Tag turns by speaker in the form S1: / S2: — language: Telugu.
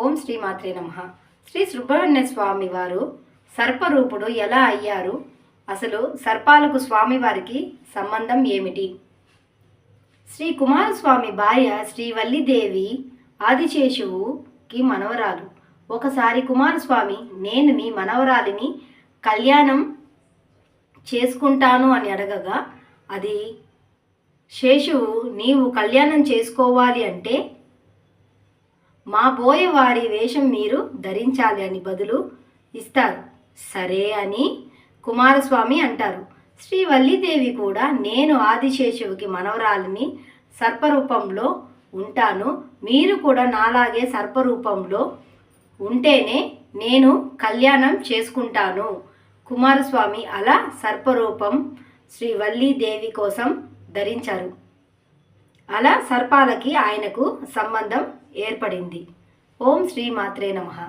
S1: ఓం శ్రీ మాత్రే నమః. శ్రీ సుబ్రహ్మణ్య స్వామి వారు సర్పరూపుడు ఎలా అయ్యారు? అసలు సర్పాలకు స్వామివారికి సంబంధం ఏమిటి? శ్రీ కుమారస్వామి భార్య శ్రీవల్లిదేవి ఆదిశేషువుకి మనవరాలు. ఒకసారి కుమారస్వామి, నేను నీ మనవరాలిని కళ్యాణం చేసుకుంటాను అని అడగగా, అది శేషువు, నీవు కళ్యాణం చేసుకోవాలి అంటే మా బోయవారి వేషం మీరు ధరించాలి అని బదులు ఇస్తారు. సరే అని కుమారస్వామి అంటారు. శ్రీవల్లిదేవి కూడా, నేను ఆదిశేషువుకి మనవరాలిని సర్పరూపంలో ఉంటాను, మీరు కూడా నాలాగే సర్పరూపంలో ఉంటేనే నేను కళ్యాణం చేసుకుంటాను. కుమారస్వామి అలా సర్పరూపం శ్రీవల్లిదేవి కోసం ధరించారు. అలా సర్పాలకి ఆయనకు సంబంధం ఏర్పడింది. ఓం శ్రీ మాత్రే నమః.